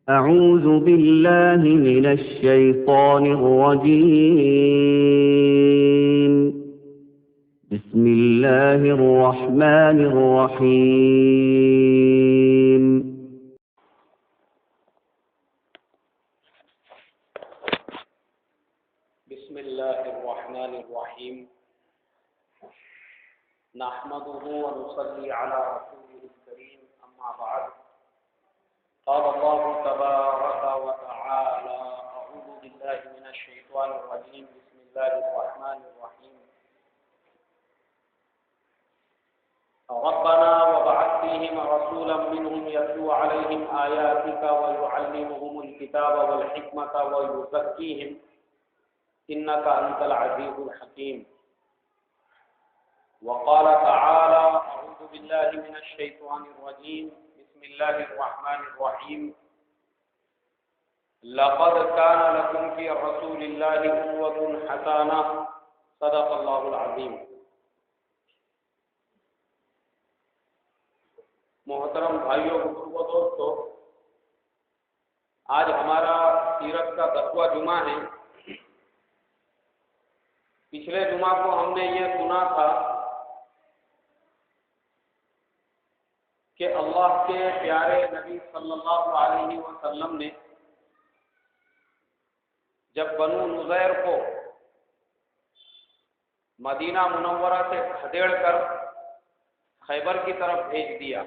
أعوذ بالله من الشيطان الرجيم. بسم الله الرحمن الرحيم. بسم الله الرحمن الرحيم. نحمده ونصلي على رسوله الكريم، أما بعد. قال الله تبارك وتعالى: أعوذ بالله من الشيطان الرجيم. بسم الله الرحمن الرحيم. ربنا وابعث فيهم رسولا منهم يتلو عليهم آياتك ويعلمهم الكتاب والحكمة ويزكيهم إنك أنت العزيز الحكيم. وقال تعالى: أعوذ بالله من الشيطان الرجيم. بسم الله الرحمن الرحيم. لقد كان لكم في رسول الله أسوة حسنة. صدق الله العظيم. محترم بھائیوں، بزرگوں، دوستو، آج ہمارا سیرت کا 10واں جمعہ ہے۔ پچھلے جمعہ کو ہم نے یہ سنا تھا کہ اللہ کے پیارے نبی صلی اللہ علیہ وسلم نے جب بنو نذیر کو مدینہ منورہ سے کھدیڑ کر خیبر کی طرف بھیج دیا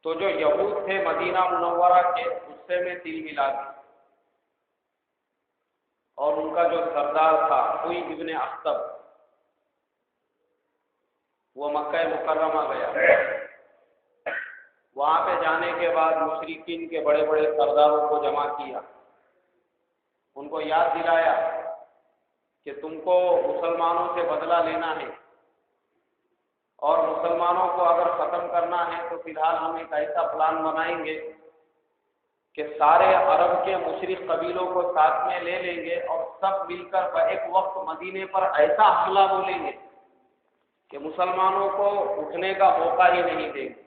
تو جو یہود تھے مدینہ منورہ کے، غصے میں تل ملا دی، اور ان کا جو سردار تھا حوی ابن اخطب، وہ مکہ مکرمہ گیا۔ وہاں پہ جانے کے بعد مشرکین کے بڑے بڑے سرداروں کو جمع کیا، ان کو یاد دلایا کہ تم کو مسلمانوں سے بدلہ لینا ہے، اور مسلمانوں کو اگر ختم کرنا ہے تو فی الحال ہم ایک ایسا پلان بنائیں گے کہ سارے عرب کے مشرک قبیلوں کو ساتھ میں لے لیں گے اور سب مل کر ایک وقت مدینے پر ایسا حملہ بولیں گے کہ مسلمانوں کو اٹھنے کا موقع ہی نہیں دیں گے۔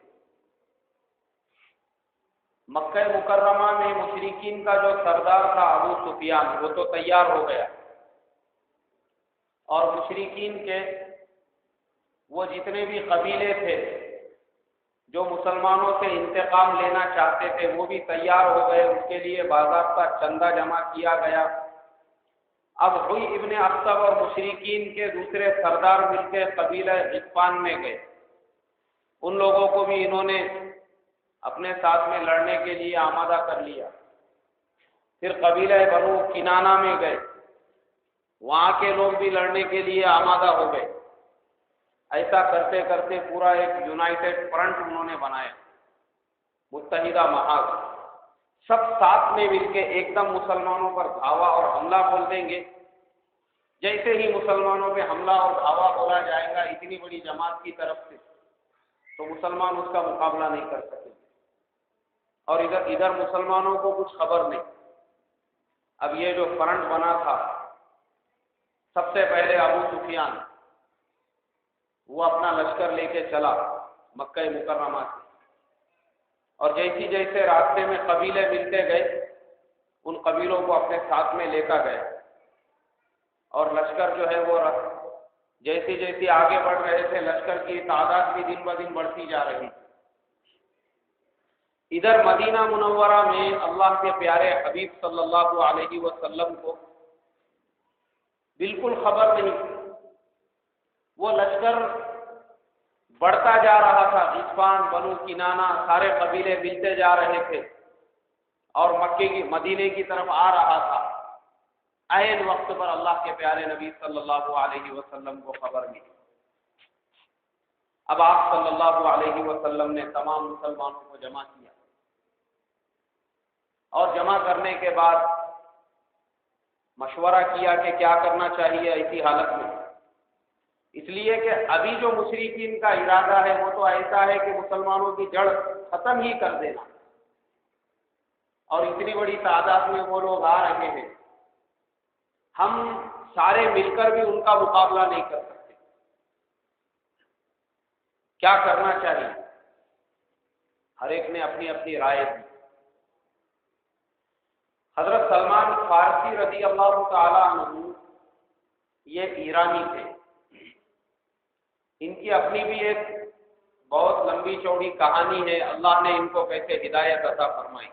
مکہ مکرمہ میں مشرکین کا جو سردار تھا ابو سفیان، وہ تو تیار ہو گیا، اور مشرکین کے وہ جتنے بھی قبیلے تھے جو مسلمانوں سے انتقام لینا چاہتے تھے وہ بھی تیار ہو گئے، اس کے لیے باضابطہ چندہ جمع کیا گیا۔ اب حوی ابن اخطب اور مشرکین کے دوسرے سردار مل کے قبیلہ غطفان میں گئے، ان لوگوں کو بھی انہوں نے اپنے ساتھ میں لڑنے کے لیے آمادہ کر لیا۔ پھر قبیلہ بنو کنانہ میں گئے، وہاں کے لوگ بھی لڑنے کے لیے آمادہ ہو گئے۔ ایسا کرتے کرتے پورا ایک یونائٹڈ فرنٹ انہوں نے بنایا، متحدہ محاذ، سب ساتھ میں مل کے ایک دم مسلمانوں پر دھاوا اور حملہ بول دیں گے۔ جیسے ہی مسلمانوں پہ حملہ اور دھاوا بولا جائے گا اتنی بڑی جماعت کی طرف سے، تو مسلمان اس کا مقابلہ نہیں کر سکیں، اور ادھر مسلمانوں کو کچھ خبر نہیں۔ اب یہ جو فرنٹ بنا تھا، سب سے پہلے ابو سفیان وہ اپنا لشکر لے کے چلا مکہ مکرمہ سے، اور جیسے جیسے راستے میں قبیلے ملتے گئے ان قبیلوں کو اپنے ساتھ میں لے کر گئے، اور لشکر جو ہے وہ جیسے جیسے آگے بڑھ رہے تھے لشکر کی تعداد بھی دن بدن بڑھتی جا رہی۔ ادھر مدینہ منورہ میں اللہ کے پیارے حبیب صلی اللہ علیہ وسلم کو بالکل خبر نہیں، وہ لشکر بڑھتا جا رہا تھا، غطفان، بنو کنانہ، سارے قبیلے ملتے جا رہے تھے اور مدینے کی طرف آ رہا تھا۔ عین وقت پر اللہ کے پیارے نبی صلی اللہ علیہ وسلم کو خبر ملی۔ اب آپ صلی اللہ علیہ وسلم نے تمام مسلمانوں کو جمع کیا، اور جمع کرنے کے بعد مشورہ کیا کہ کیا کرنا چاہیے ایسی حالت میں، اس لیے کہ ابھی جو مشرکین کا ارادہ ہے وہ تو ایسا ہے کہ مسلمانوں کی جڑ ختم ہی کر دینا، اور اتنی بڑی تعداد میں وہ لوگ آ رہے ہیں، ہم سارے مل کر بھی ان کا مقابلہ نہیں کر سکتے، کیا کرنا چاہیے؟ ہر ایک نے اپنی اپنی رائے دی۔ حضرت سلمان فارسی رضی اللہ تعالی عنہ یہ ایرانی تھے، ان کی اپنی بھی ایک بہت لمبی چوڑی کہانی ہے، اللہ نے ان کو کیسے ہدایت عطا فرمائی۔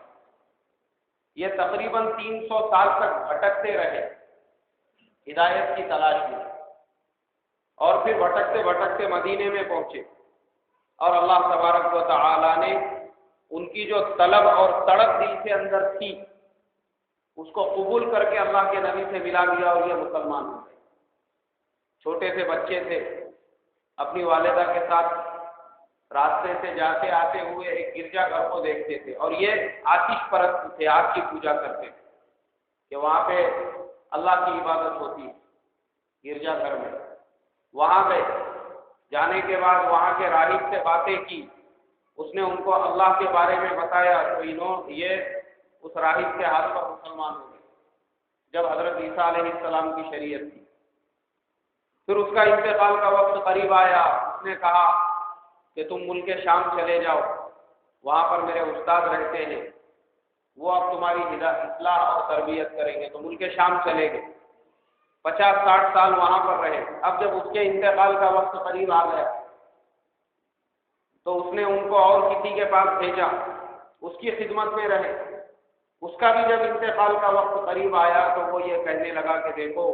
یہ تقریباً 300 سال تک بھٹکتے رہے ہدایت کی تلاش میں، اور پھر بھٹکتے بھٹکتے مدینے میں پہنچے، اور اللہ تبارک و تعالی نے ان کی جو طلب اور تڑپ دل کے اندر تھی اس کو قبول کر کے اللہ کے نبی سے ملا دیا، اور یہ مسلمان ہو گئے۔ چھوٹے سے بچے تھے، اپنی والدہ کے ساتھ راستے سے جاتے آتے ہوئے ایک گرجا گھر کو دیکھتے تھے، اور یہ آتش پرست تھے، آگ کی پوجا کرتے تھے کہ وہاں پہ اللہ کی عبادت ہوتی ہے گرجا گھر میں۔ وہاں گئے، جانے کے بعد وہاں کے راہب سے باتیں کی، اس نے ان کو اللہ کے بارے میں بتایا، تو یہ اس راہب کے ہاتھ پر مسلمان ہو گئے جب حضرت عیسیٰ علیہ السلام کی شریعت تھی۔ پھر اس کا انتقال کا وقت قریب آیا، اس نے کہا کہ تم ملک شام چلے جاؤ، وہاں پر میرے استاد رہتے ہیں، وہ اب تمہاری اصلاح اور تربیت کریں گے۔ تو ملک شام چلے گئے، 50-60 سال وہاں پر رہے۔ اب جب اس کے انتقال کا وقت قریب آ گیا تو اس نے ان کو اور کسی کے پاس بھیجا، اس کی خدمت میں رہے۔ اس کا بھی جب انتقال کا وقت قریب آیا تو وہ یہ کہنے لگا کہ دیکھو،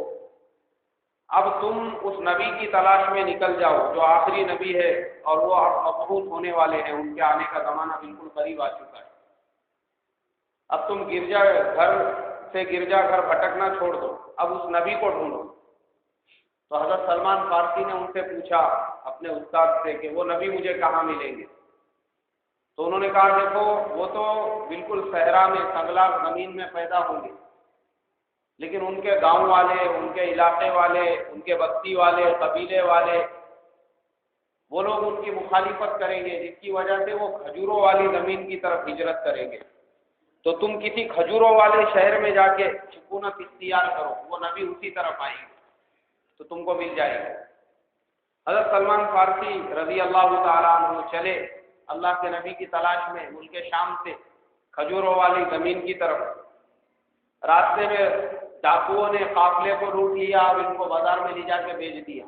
اب تم اس نبی کی تلاش میں نکل جاؤ جو آخری نبی ہے، اور وہ اب مبعوث ہونے والے ہیں، ان کے آنے کا زمانہ بالکل قریب آ چکا ہے۔ اب تم گرجا گھر بھٹکنا چھوڑ دو، اب اس نبی کو ڈھونڈو۔ تو حضرت سلمان فارسی نے ان سے پوچھا اپنے استاد سے کہ وہ نبی مجھے کہاں ملیں گے؟ تو انہوں نے کہا دیکھو، وہ تو بالکل صحرا میں سنگلا زمین میں پیدا ہوں گے، لیکن ان کے گاؤں والے، ان کے علاقے والے، ان کے بستی والے، قبیلے والے، وہ لوگ ان کی مخالفت کریں گے، جس کی وجہ سے وہ کھجوروں والی زمین کی طرف ہجرت کریں گے۔ تو تم کسی کھجوروں والے شہر میں جا کے سکونت اختیار کرو، وہ نبی اسی طرف آئیں گے تو تم کو مل جائے گا۔ حضرت سلمان فارسی رضی اللہ تعالیٰ عنہ چلے اللہ کے نبی کی تلاش میں ملک شام سے کھجوروں والی زمین کی طرف۔ راستے میں ڈاکوؤں نے قافلے کو لوٹ لیا اور ان کو بازار میں لے جا کے بیچ دیا۔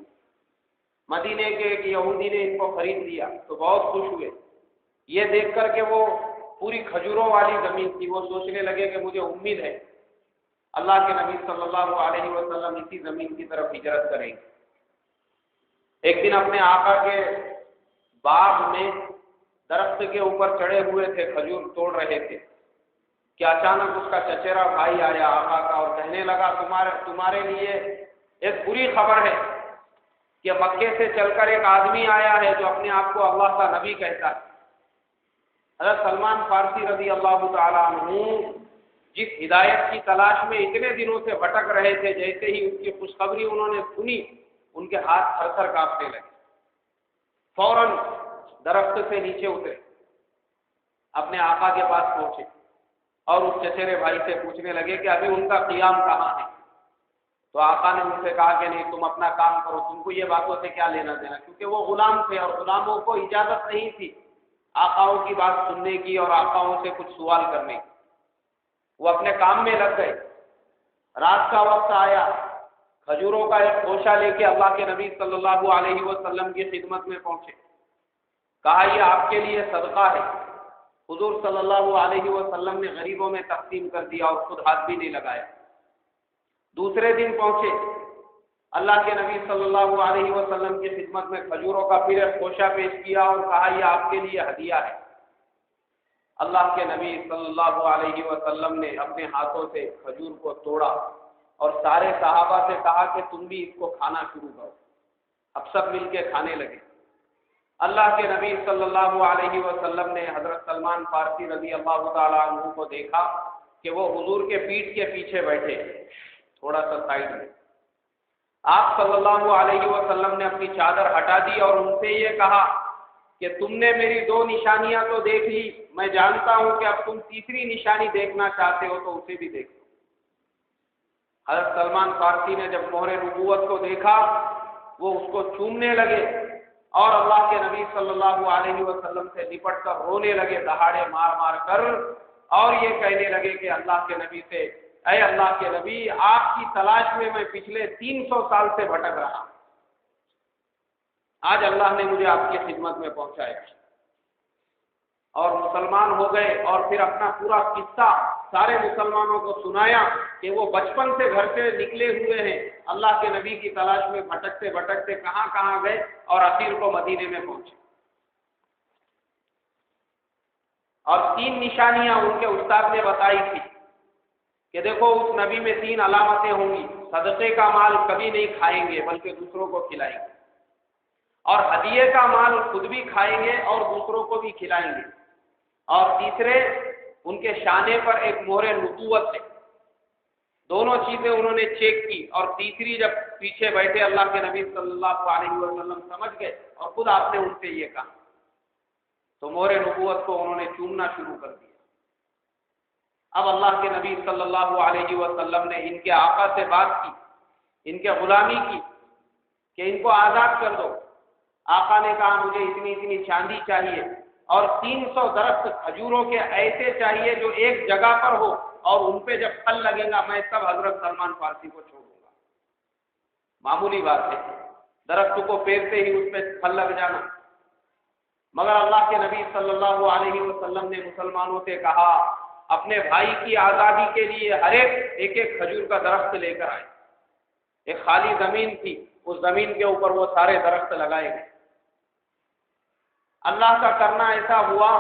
مدینے کے ایک یہودی نے ان کو خرید لیا تو بہت خوش ہوئے، یہ دیکھ کر کہ وہ پوری کھجوروں والی زمین تھی۔ وہ سوچنے لگے کہ مجھے امید ہے اللہ کے نبی صلی اللہ علیہ وسلم اسی زمین کی طرف ہجرت کریں گے۔ ایک دن اپنے آقا کے باغ میں درخت کے اوپر چڑھے ہوئے تھے، کھجور توڑ رہے تھے کہ اچانک اس کا چچیرا بھائی آیا آقا کا اور کہنے لگا تمہارے لیے ایک بری خبر ہے کہ مکے سے چل کر ایک آدمی آیا ہے جو اپنے آپ کو اللہ کا نبی کہتا ہے۔ حضرت سلمان فارسی رضی اللہ تعالیٰ عنہ جس ہدایت کی تلاش میں اتنے دنوں سے بھٹک رہے تھے، جیسے ہی اس کی خوشخبری انہوں نے سنی ان کے ہاتھ تھر تھر کانپنے لگے، فوراً درخت سے نیچے اترے، اپنے آقا کے پاس پہنچے اور اس چچیرے بھائی سے پوچھنے لگے کہ ابھی ان کا قیام کہاں ہے؟ تو آقا نے ان سے کہا کہ نہیں، تم اپنا کام کرو، تم کو یہ باتوں سے کیا لینا دینا، کیونکہ وہ غلام تھے اور غلاموں کو اجازت نہیں تھی آقاؤں کی بات سننے کی اور آقاؤں سے کچھ سوال کرنے کی۔ وہ اپنے کام میں لگ گئے۔ رات کا وقت آیا، کھجوروں کا ایک خوشہ لے کے اللہ کے نبی صلی اللہ علیہ وسلم کی خدمت میں پہنچے، کہا یہ آپ کے لیے صدقہ ہے۔ حضور صلی اللہ علیہ وسلم نے غریبوں میں تقسیم کر دیا اور خود ہاتھ بھی نہیں لگایا۔ دوسرے دن پہنچے، اللہ کے نبی صلی اللہ علیہ وسلم کی خدمت میں کھجوروں کا پھر ایک خوشہ پیش کیا اور کہا یہ آپ کے لیے ہدیہ ہے۔ اللہ کے نبی صلی اللہ علیہ وسلم نے اپنے ہاتھوں سے کھجور کو توڑا اور سارے صحابہ سے کہا کہ تم بھی اس کو کھانا شروع کرو۔ اب سب مل کے کھانے لگے۔ اللہ کے نبی صلی اللہ علیہ وسلم نے حضرت سلمان فارسی رضی اللہ تعالیٰ عنہ کو دیکھا کہ وہ حضور کے پیٹھ کے پیچھے بیٹھے تھوڑا سا سائڈ میں۔ آپ صلی اللہ علیہ وسلم نے اپنی چادر ہٹا دی اور ان سے یہ کہا کہ تم نے میری 2 نشانیاں تو دیکھ لی، میں جانتا ہوں کہ اب تم تیسری نشانی دیکھنا چاہتے ہو تو اسے بھی دیکھو۔ حضرت سلمان فارسی نے جب مہر نبوت کو دیکھا وہ اس کو چومنے لگے اور اللہ کے نبی صلی اللہ علیہ وسلم سے لپٹ کر رونے لگے دہاڑے مار مار کر، اور یہ کہنے لگے کہ اللہ کے نبی سے، اے اللہ کے نبی، آپ کی تلاش میں میں پچھلے 300 سال سے بھٹک رہا، آج اللہ نے مجھے آپ کی خدمت میں پہنچایا، اور مسلمان ہو گئے، اور پھر اپنا پورا قصہ سارے مسلمانوں کو سنایا کہ وہ بچپن سے گھر سے نکلے ہوئے ہیں، اللہ کے نبی کی تلاش میں بھٹکتے بھٹکتے کہاں کہاں گئے، اور آخر کو مدینے میں پہنچے۔ اور 3 نشانیاں ان کے استاد نے بتائی تھی کہ دیکھو اس نبی میں 3 علامتیں ہوں گی، صدقے کا مال کبھی نہیں کھائیں گے بلکہ دوسروں کو کھلائیں گے، اور ہدیے کا مال خود بھی کھائیں گے اور دوسروں کو بھی کھلائیں گے، اور تیسرے ان کے شانے پر ایک مہر نبوت ہے۔ دونوں چیزیں انہوں نے چیک کی، اور تیسری جب پیچھے بیٹھے اللہ کے نبی صلی اللہ علیہ وسلم سمجھ گئے، اور خود آپ نے ان سے یہ کہا، تو مہر نبوت کو انہوں نے چومنا شروع کر دیا۔ اب اللہ کے نبی صلی اللہ علیہ وسلم نے ان کے آقا سے بات کی، ان کے غلامی کی کہ ان کو آزاد کر دو۔ آقا نے کہا مجھے اتنی اتنی چاندی چاہیے، اور 300 درخت کھجوروں کے ایسے چاہیے جو ایک جگہ پر ہو، اور ان پہ جب پھل لگے گا میں سب حضرت سلمان فارسی کو چھوڑ دوں گا۔ معمولی بات ہے، درخت کو پھیرتے ہی اس پہ پھل لگ جانا، مگر اللہ کے نبی صلی اللہ علیہ وسلم نے مسلمانوں سے کہا اپنے بھائی کی آزادی کے لیے ہر ایک ایک کھجور کا درخت لے کر آئے۔ ایک خالی زمین تھی، اس زمین کے اوپر وہ سارے درخت لگائے گئے۔ اللہ کا کرنا ایسا ہوا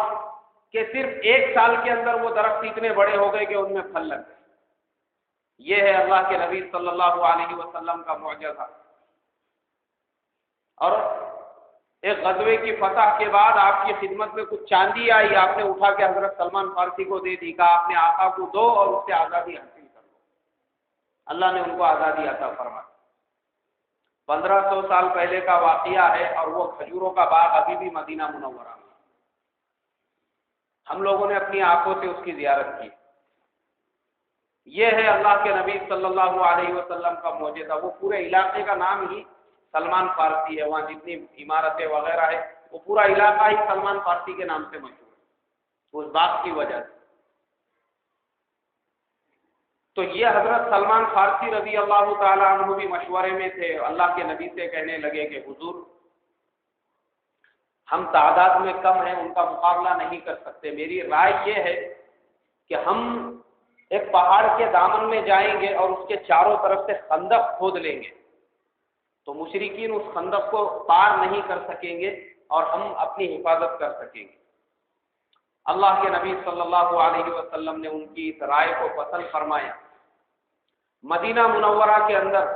کہ صرف 1 سال کے اندر وہ درخت اتنے بڑے ہو گئے کہ ان میں پھل لگ گئے۔ یہ ہے اللہ کے نبی صلی اللہ علیہ وسلم کا معجزہ۔ اور ایک غزوے کی فتح کے بعد آپ کی خدمت میں کچھ چاندی آئی، آپ نے اٹھا کے حضرت سلمان فارسی کو دے دی، کہا اپنے آقا کو دو اور اس سے آزادی حاصل کر لو۔ اللہ نے ان کو آزادی عطا فرمائی۔ 1500 سال پہلے کا واقعہ ہے، اور وہ کھجوروں کا باغ ابھی بھی مدینہ منورہ میں، ہم لوگوں نے اپنی آنکھوں سے اس کی زیارت کی۔ یہ ہے اللہ کے نبی صلی اللہ علیہ وسلم کا معجزہ۔ وہ پورے علاقے کا نام ہی سلمان فارسی ہے، وہاں جتنی عمارتیں وغیرہ ہے وہ پورا علاقہ ہی سلمان فارسی کے نام سے مشہور ہے، اس باغ کی وجہ سے۔ تو یہ حضرت سلمان فارسی رضی اللہ تعالیٰ عنہ بھی مشورے میں تھے، اللہ کے نبی سے کہنے لگے کہ حضور ہم تعداد میں کم ہیں، ان کا مقابلہ نہیں کر سکتے، میری رائے یہ ہے کہ ہم ایک پہاڑ کے دامن میں جائیں گے اور اس کے چاروں طرف سے خندق کھود لیں گے، تو مشرکین اس خندق کو پار نہیں کر سکیں گے اور ہم اپنی حفاظت کر سکیں گے۔ اللہ کے نبی صلی اللہ علیہ وسلم نے ان کی اس رائے کو پسند فرمایا۔ مدینہ منورہ کے اندر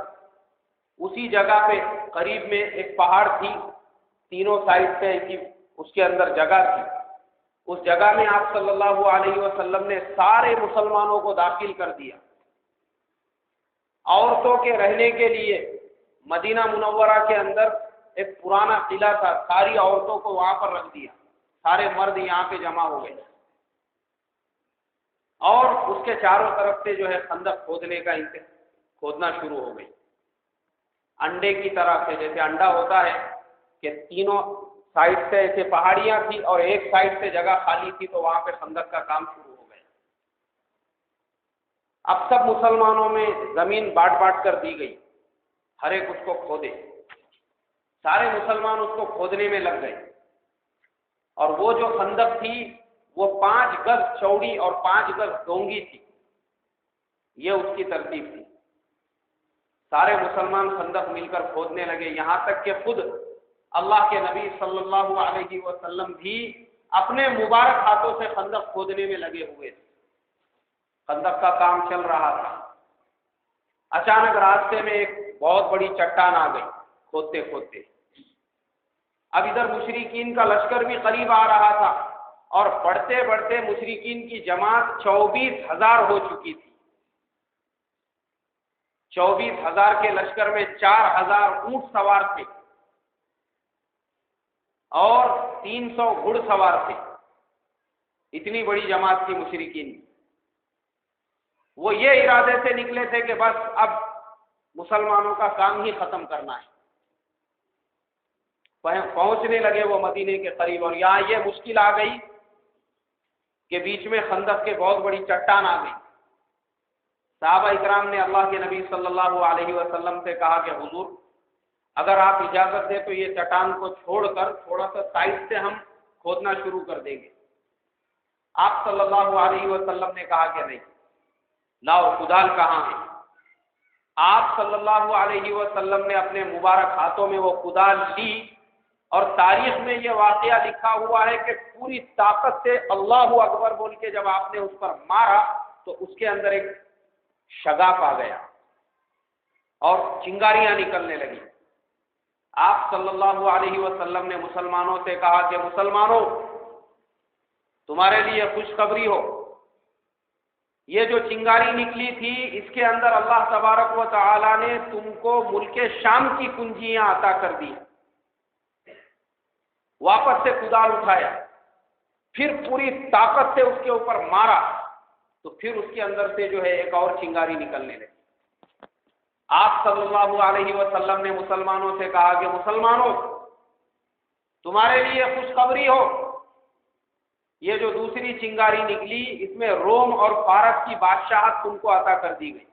اسی جگہ پہ قریب میں ایک پہاڑ تھی، تینوں سائڈ سے اس کے اندر جگہ تھی، اس جگہ میں آپ صلی اللہ علیہ وسلم نے سارے مسلمانوں کو داخل کر دیا۔ عورتوں کے رہنے کے لیے مدینہ منورہ کے اندر ایک پرانا قلعہ تھا، ساری عورتوں کو وہاں پر رکھ دیا، سارے مرد یہاں پہ جمع ہو گئے، اور اس کے چاروں طرف سے جو ہے خندق کھودنا شروع ہو گئی، انڈے کی طرح سے، جیسے انڈا ہوتا ہے کہ تینوں سائڈ سے ایسے پہاڑیاں تھی اور ایک سائڈ سے جگہ خالی تھی، تو وہاں پہ خندق کا کام شروع ہو گیا۔ اب سب مسلمانوں میں زمین بانٹ بانٹ کر دی گئی، ہر ایک اس کو کھودے، سارے مسلمان اس کو کھودنے میں لگ گئے، اور وہ جو خندق تھی وہ 5 گز چوڑی اور 5 گز ڈونگی تھی، یہ اس کی ترتیب تھی۔ سارے مسلمان خندق مل کر کھودنے لگے، یہاں تک کہ خود اللہ کے نبی صلی اللہ علیہ وسلم بھی اپنے مبارک ہاتھوں سے خندق کھودنے میں لگے ہوئے تھے۔ خندق کا کام چل رہا تھا، اچانک راستے میں ایک بہت بڑی چٹان آ گئی کھودتے کھودتے۔ اب ادھر مشرکین کا لشکر بھی قریب آ رہا تھا، اور بڑھتے بڑھتے مشرکین کی جماعت 24,000 ہو چکی تھی۔ 24,000 کے لشکر میں 4,000 اونٹ سوار تھے اور 300 گھڑ سوار تھے، اتنی بڑی جماعت تھی مشرکین کی۔ وہ یہ ارادے سے نکلے تھے کہ بس اب مسلمانوں کا کام ہی ختم کرنا ہے۔ پہنچنے لگے وہ مدینے کے قریب، اور یہاں یہ مشکل آ گئی کہ بیچ میں خندق کے بہت بڑی چٹان آ گئی۔ صحابہ اکرام نے اللہ کے نبی صلی اللہ علیہ وسلم سے کہا کہ حضور اگر آپ اجازت دیں تو یہ چٹان کو چھوڑ کر تھوڑا سا سائڈ سے ہم کھودنا شروع کر دیں گے۔ آپ صلی اللہ علیہ وسلم نے کہا کہ نہیں، لاؤ کدال کہاں ہے؟ آپ صلی اللہ علیہ وسلم نے اپنے مبارک ہاتھوں میں وہ کدال لی، اور تاریخ میں یہ واقعہ لکھا ہوا ہے کہ پوری طاقت سے اللہ اکبر بول کے جب آپ نے اس پر مارا تو اس کے اندر ایک شگاف آ گیا اور چنگاریاں نکلنے لگی۔ آپ صلی اللہ علیہ وسلم نے مسلمانوں سے کہا کہ مسلمانوں تمہارے لیے خوشخبری ہو، یہ جو چنگاری نکلی تھی اس کے اندر اللہ تبارک و تعالی نے تم کو ملک شام کی کنجیاں عطا کر دی۔ واپس سے کدال اٹھایا، پھر پوری طاقت سے اس کے اوپر مارا تو پھر اس کے اندر سے جو ہے ایک اور چنگاری نکلنے لگی۔ آپ صلی اللہ علیہ وسلم نے مسلمانوں سے کہا کہ مسلمانوں تمہارے لیے خوشخبری ہو، یہ جو دوسری چنگاری نکلی اس میں روم اور فارس کی بادشاہت تم کو عطا کر دی گئی۔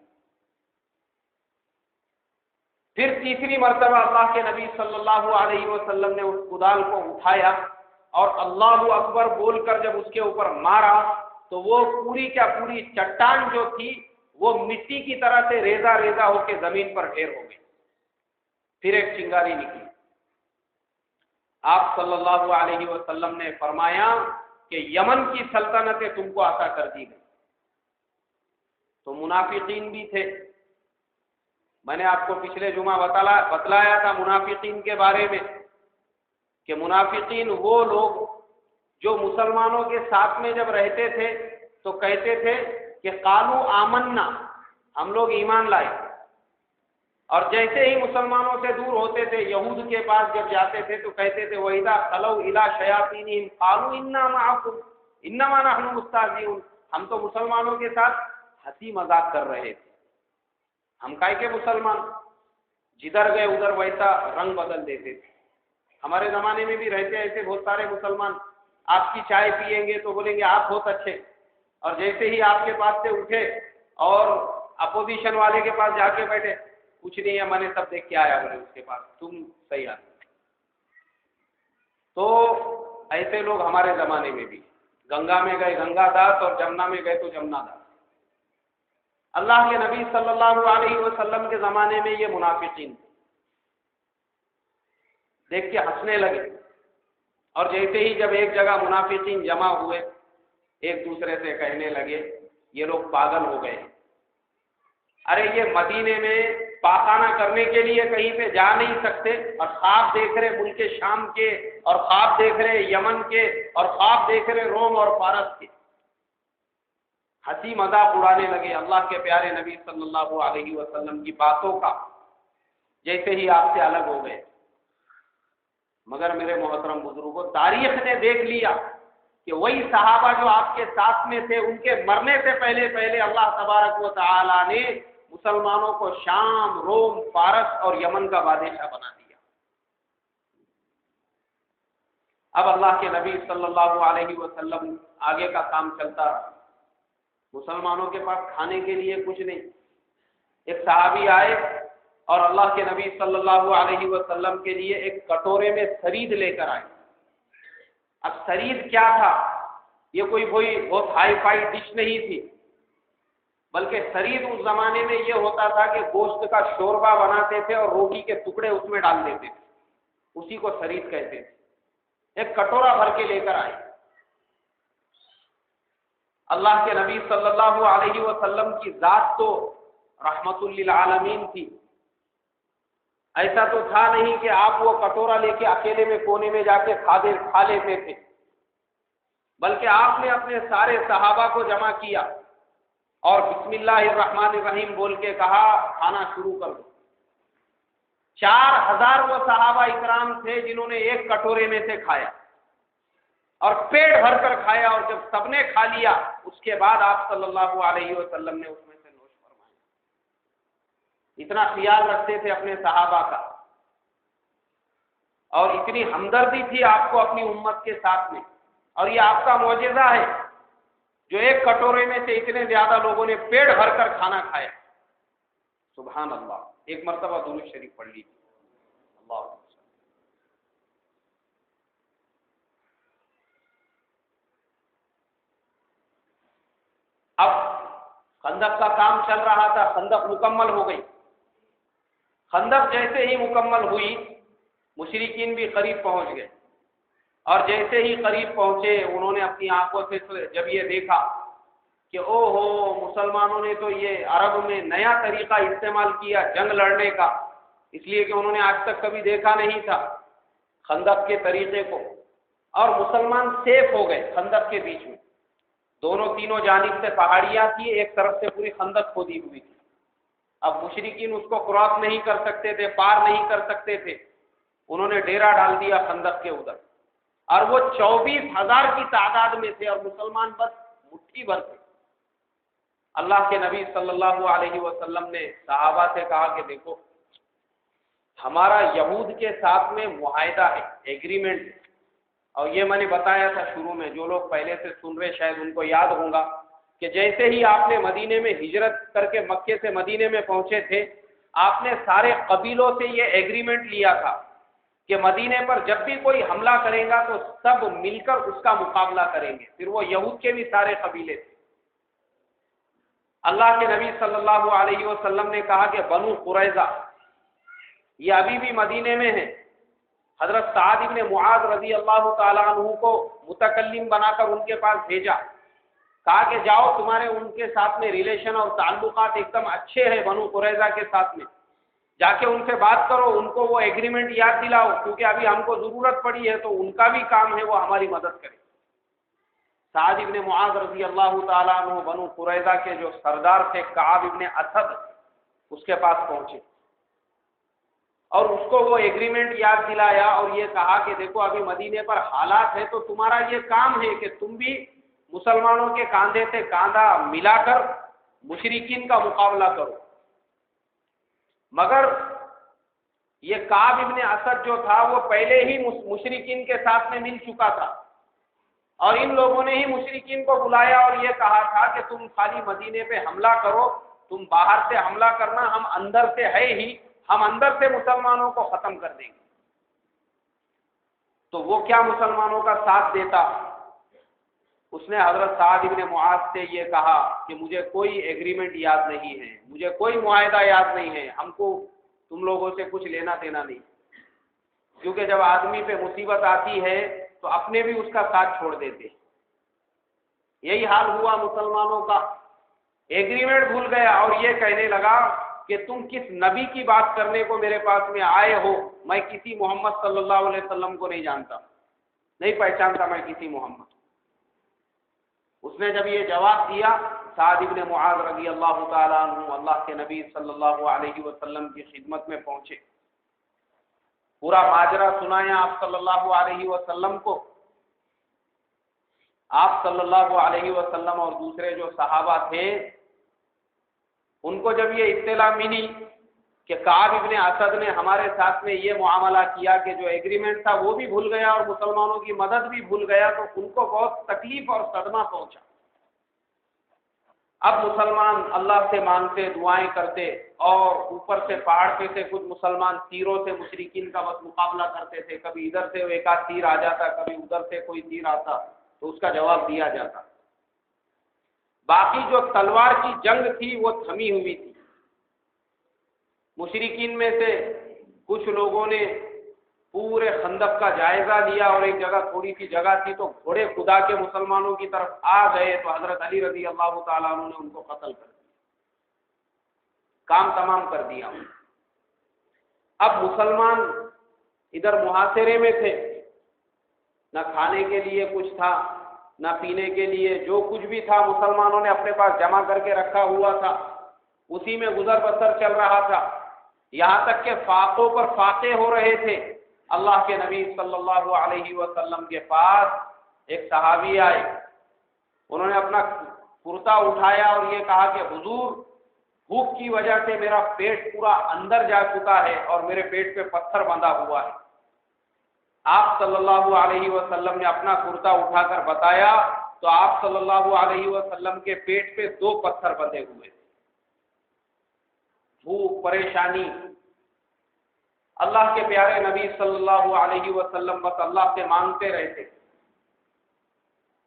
پھر تیسری مرتبہ اللہ کے نبی صلی اللہ علیہ وسلم نے اس کدال کو اٹھایا اور اللہ اکبر بول کر جب اس کے اوپر مارا تو وہ پوری کیا پوری چٹان جو تھی وہ مٹی کی طرح سے ریزہ ریزہ ہو کے زمین پر ڈھیر ہو گئی۔ پھر ایک چنگاری نکلی۔ آپ صلی اللہ علیہ وسلم نے فرمایا کہ یمن کی سلطنتیں تم کو عطا کر دی گئی۔ تو منافقین بھی تھے، میں نے آپ کو پچھلے جمعہ بتلایا تھا منافقین کے بارے میں کہ منافقین وہ لوگ جو مسلمانوں کے ساتھ میں جب رہتے تھے تو کہتے تھے کہ قالوا آمنا، ہم لوگ ایمان لائے، اور جیسے ہی مسلمانوں سے دور ہوتے تھے یہود کے پاس جب جاتے تھے تو کہتے تھے وَإِذَا خَلَوْا إِلَىٰ شَيَاطِينِهِمْ قَالُوا إِنَّا مَعَكُمْ إِنَّمَا نَحْنُ مُسْتَهْزِئُونَ، ہم تو مسلمانوں کے ساتھ ہنسی مذاق کر رہے تھے، ہم کائے کے مسلمان، جدھر گئے ادھر ویسا رنگ بدل دیتے تھے۔ ہمارے زمانے میں بھی رہتے ایسے بہت سارے مسلمان، آپ کی چائے پیئیں گے تو بولیں گے آپ بہت اچھے، اور جیسے ہی آپ کے پاس سے اٹھے اور اپوزیشن والے کے پاس جا کے بیٹھے، کچھ نہیں ہے میں نے سب دیکھ کے آیا بولے اس کے پاس، تم صحیح آدمی۔ تو ایسے لوگ ہمارے زمانے میں بھی، گنگا میں گئے گنگا داس اور جمنا میں گئے تو جمنا داس۔ اللہ کے نبی صلی اللہ علیہ وسلم کے زمانے میں یہ منافقین دیکھ کے ہنسنے لگے، اور جیسے ہی جب ایک جگہ منافقین جمع ہوئے ایک دوسرے سے کہنے لگے یہ لوگ پاگل ہو گئے، ارے یہ مدینے میں پاخانہ کرنے کے لیے کہیں پہ جا نہیں سکتے اور خواب دیکھ رہے ملک شام کے، اور خواب دیکھ رہے یمن کے، اور خواب دیکھ رہے روم اور فارس کے۔ ہنسی مذاق اڑانے لگے اللہ کے پیارے نبی صلی اللہ علیہ وسلم کی باتوں کا، جیسے ہی آپ سے الگ ہو گئے۔ مگر میرے محترم بزرگوں، تاریخ نے دیکھ لیا کہ وہی صحابہ جو آپ کے ساتھ میں تھے ان کے مرنے سے پہلے پہلے اللہ تبارک و تعالی نے مسلمانوں کو شام، روم، فارس اور یمن کا بادشاہ بنا دیا۔ اب اللہ کے نبی صلی اللہ علیہ وسلم آگے کا کام چلتا رہا، مسلمانوں کے پاس کھانے کے لیے کچھ نہیں۔ ایک صحابی آئے اور اللہ کے نبی صلی اللہ علیہ وسلم کے لیے ایک کٹورے میں سرید لے کر آئے۔ اب سرید کیا تھا؟ یہ کوئی بہت ہائی فائی ڈش نہیں تھی، بلکہ سرید اس زمانے میں یہ ہوتا تھا کہ گوشت کا شوربہ بناتے تھے اور روٹی کے ٹکڑے اس میں ڈال دیتے تھے، اسی کو سرید کہتے تھے۔ ایک کٹورا بھر کے لے کر آئے۔ اللہ کے نبی صلی اللہ علیہ وسلم کی ذات تو رحمت للعالمین تھی، ایسا تو تھا نہیں کہ آپ وہ کٹورا لے کے اکیلے میں کونے میں جا کے کھا لیتے تھے، بلکہ آپ نے اپنے سارے صحابہ کو جمع کیا اور بسم اللہ الرحمن الرحیم بول کے کہا کھانا شروع کر دو۔ 4000 وہ صحابہ اکرام تھے جنہوں نے ایک کٹورے میں سے کھایا اور پیٹ بھر کر کھایا، اور جب سب نے کھا لیا اس کے بعد آپ صلی اللہ علیہ وسلم نے اس میں سے نوش فرمایا۔ اتنا خیال رکھتے تھے اپنے صحابہ کا۔ اور اتنی ہمدردی تھی آپ کو اپنی امت کے ساتھ میں، اور یہ آپ کا معجزہ ہے جو ایک کٹورے میں سے اتنے زیادہ لوگوں نے پیٹ بھر کر کھانا کھایا۔ سبحان اللہ۔ ایک مرتبہ درود شریف پڑھ لیجیے۔ اللہ اب خندق کا کام چل رہا تھا، خندق مکمل ہو گئی۔ خندق جیسے ہی مکمل ہوئی، مشرکین بھی قریب پہنچ گئے، اور جیسے ہی قریب پہنچے انہوں نے اپنی آنکھوں سے جب یہ دیکھا کہ او ہو، مسلمانوں نے تو یہ عرب میں نیا طریقہ استعمال کیا جنگ لڑنے کا، اس لیے کہ انہوں نے آج تک کبھی دیکھا نہیں تھا خندق کے طریقے کو، اور مسلمان سیف ہو گئے خندق کے بیچ میں۔ دونوں تینوں جانب سے پہاڑیاں تھی، ایک طرف سے پوری خندق کھودی ہوئی تھی۔ اب مشرکین اس کو کراس نہیں کر سکتے تھے، پار نہیں کر سکتے تھے، انہوں نے ڈیرا ڈال دیا خندق کے ادھر، اور وہ 24,000 کی تعداد میں تھے، اور مسلمان بس مٹھی بھر تھے۔ اللہ کے نبی صلی اللہ علیہ وسلم نے صحابہ سے کہا کہ دیکھو، ہمارا یہود کے ساتھ میں معاہدہ ہے، ایگریمنٹ ہے، اور یہ میں نے بتایا تھا شروع میں، جو لوگ پہلے سے سن رہے شاید ان کو یاد ہوگا کہ جیسے ہی آپ نے مدینے میں ہجرت کر کے مکے سے مدینے میں پہنچے تھے، آپ نے سارے قبیلوں سے یہ ایگریمنٹ لیا تھا کہ مدینے پر جب بھی کوئی حملہ کرے گا تو سب مل کر اس کا مقابلہ کریں گے۔ پھر وہ یہود کے بھی سارے قبیلے تھے۔ اللہ کے نبی صلی اللہ علیہ وسلم نے کہا کہ بنو قریظہ یہ ابھی بھی مدینے میں ہے۔ حضرت سعد ابن معاذ رضی اللہ تعالیٰ عنہ کو متکلم بنا کر ان کے پاس بھیجا، کہا کہ جاؤ، تمہارے ان کے ساتھ میں ریلیشن اور تعلقات ایک دم اچھے ہیں بنو قریظہ کے ساتھ میں، جا کے ان سے بات کرو، ان کو وہ ایگریمنٹ یاد دلاؤ، کیونکہ ابھی ہم کو ضرورت پڑی ہے تو ان کا بھی کام ہے وہ ہماری مدد کرے۔ سعد ابن معاذ رضی اللہ تعالیٰ عنہ بنو قریظہ کے جو سردار تھے کعب ابن اسد، اس کے پاس پہنچے اور اس کو وہ ایگریمنٹ یاد دلایا، اور یہ کہا کہ دیکھو ابھی مدینے پر حالات ہے تو تمہارا یہ کام ہے کہ تم بھی مسلمانوں کے کاندھے سے کاندھا ملا کر مشرکین کا مقابلہ کرو۔ مگر یہ کعب ابن اسد جو تھا وہ پہلے ہی مشرکین کے ساتھ میں مل چکا تھا، اور ان لوگوں نے ہی مشرکین کو بلایا اور یہ کہا تھا کہ تم خالی مدینے پہ حملہ کرو، تم باہر سے حملہ کرنا، ہم اندر سے ہے ہی، ہم اندر سے مسلمانوں کو ختم کر دیں گے۔ تو وہ کیا مسلمانوں کا ساتھ دیتا؟ اس نے حضرت سعد ابن معاذ سے یہ کہا کہ مجھے کوئی ایگریمنٹ یاد نہیں ہے، مجھے کوئی معاہدہ یاد نہیں ہے، ہم کو تم لوگوں سے کچھ لینا دینا نہیں، کیونکہ جب آدمی پہ مصیبت آتی ہے تو اپنے بھی اس کا ساتھ چھوڑ دیتے۔ یہی حال ہوا مسلمانوں کا، ایگریمنٹ بھول گیا اور یہ کہنے لگا کہ تم کس نبی کی بات کرنے کو میرے پاس میں آئے ہو، میں کسی محمد صلی اللہ علیہ وسلم کو نہیں جانتا، نہیں پہچانتا میں کسی محمد۔ اس نے جب یہ جواب دیا، سعد ابن معاذ رضی اللہ تعالیٰ عنہ اللہ کے نبی صلی اللہ علیہ وسلم کی خدمت میں پہنچے، پورا ماجرا سنایا آپ صلی اللہ علیہ وسلم کو۔ آپ صلی اللہ علیہ وسلم اور دوسرے جو صحابہ تھے ان کو جب یہ اطلاع ملی کہ کعب ابن اسد نے ہمارے ساتھ میں یہ معاملہ کیا کہ جو ایگریمنٹ تھا وہ بھی بھول گیا اور مسلمانوں کی مدد بھی بھول گیا، تو ان کو بہت تکلیف اور صدمہ پہنچا۔ اب مسلمان اللہ سے مانگتے، دعائیں کرتے، اور اوپر سے پہاڑ پہ سے کچھ مسلمان تیروں سے مشرکین کا بس مقابلہ کرتے تھے، کبھی ادھر سے ایک آدھ تیر آ جاتا، کبھی ادھر سے کوئی تیر آتا تو اس کا جواب دیا جاتا۔ باقی جو تلوار کی جنگ تھی وہ تھمی ہوئی تھی۔ مشرکین میں سے کچھ لوگوں نے پورے خندق کا جائزہ لیا، اور ایک جگہ تھوڑی سی جگہ تھی تو گھوڑے خدا کے مسلمانوں کی طرف آ گئے، تو حضرت علی رضی اللہ تعالیٰ عنہ نے ان کو قتل کر دیا، کام تمام کر دیا۔ اب مسلمان ادھر محاصرے میں تھے، نہ کھانے کے لیے کچھ تھا، نہ پینے کے لیے، جو کچھ بھی تھا مسلمانوں نے اپنے پاس جمع کر کے رکھا ہوا تھا، اسی میں گزر بسر چل رہا تھا، یہاں تک کہ فاقوں پر فاقے ہو رہے تھے۔ اللہ کے نبی صلی اللہ علیہ وسلم کے پاس ایک صحابی آئے، انہوں نے اپنا کرتا اٹھایا اور یہ کہا کہ حضور، بھوک کی وجہ سے میرا پیٹ پورا اندر جا چکا ہے اور میرے پیٹ پہ پتھر بندھا ہوا ہے، آپ صلی اللہ علیہ وسلم نے اپنا کرتا اٹھا کر بتایا تو آپ صلی اللہ علیہ وسلم کے پیٹ پہ 2 پتھر بندھے ہوئے، بھوک، پریشانی۔ اللہ کے پیارے نبی صلی اللہ علیہ وسلم بس اللہ سے مانگتے رہتے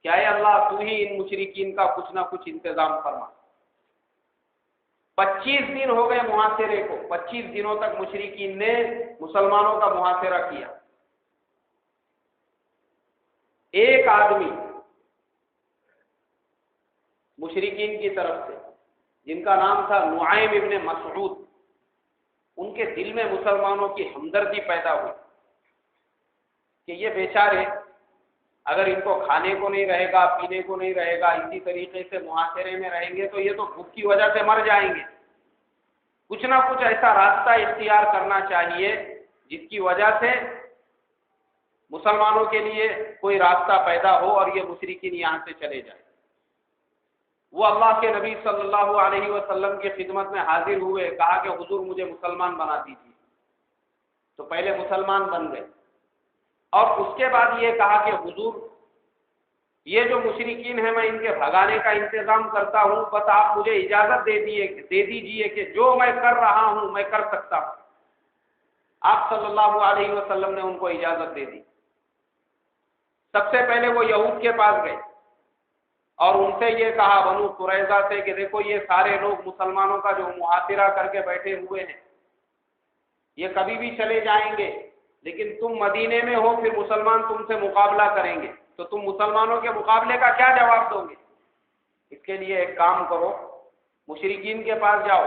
کہ اے اللہ تو ہی ان مشرکین کا کچھ نہ کچھ انتظام فرما۔ 25 دن ہو گئے محاصرے کو، 25 دنوں تک مشرکین نے مسلمانوں کا محاصرہ کیا۔ ایک آدمی مشرکین کی طرف سے جن کا نام تھا نعیم ابن مسعود، ان کے دل میں مسلمانوں کی ہمدردی پیدا ہوئی کہ یہ بیچارے اگر ان کو کھانے کو نہیں رہے گا، پینے کو نہیں رہے گا، اسی طریقے سے محاصرے میں رہیں گے تو یہ تو بھوک کی وجہ سے مر جائیں گے۔ کچھ نہ کچھ ایسا راستہ اختیار کرنا چاہیے جس کی وجہ سے مسلمانوں کے لیے کوئی راستہ پیدا ہو اور یہ مشرکین یہاں سے چلے جائیں۔ وہ اللہ کے نبی صلی اللہ علیہ وسلم کی خدمت میں حاضر ہوئے، کہا کہ حضور مجھے مسلمان بنا دیجیے۔ تو پہلے مسلمان بن گئے اور اس کے بعد یہ کہا کہ حضور یہ جو مشرکین ہیں میں ان کے بھگانے کا انتظام کرتا ہوں، بس آپ مجھے اجازت دے دیجیے کہ جو میں کر رہا ہوں میں کر سکتا ہوں۔ آپ صلی اللہ علیہ وسلم نے ان کو اجازت دے دی۔ سب سے پہلے وہ یہود کے پاس گئے اور ان سے یہ کہا بنو قریظہ سے کہ دیکھو یہ سارے لوگ مسلمانوں کا جو محاصرہ کر کے بیٹھے ہوئے ہیں یہ کبھی بھی چلے جائیں گے، لیکن تم مدینے میں ہو، پھر مسلمان تم سے مقابلہ کریں گے تو تم مسلمانوں کے مقابلے کا کیا جواب دو گے؟ اس کے لیے ایک کام کرو، مشرکین کے پاس جاؤ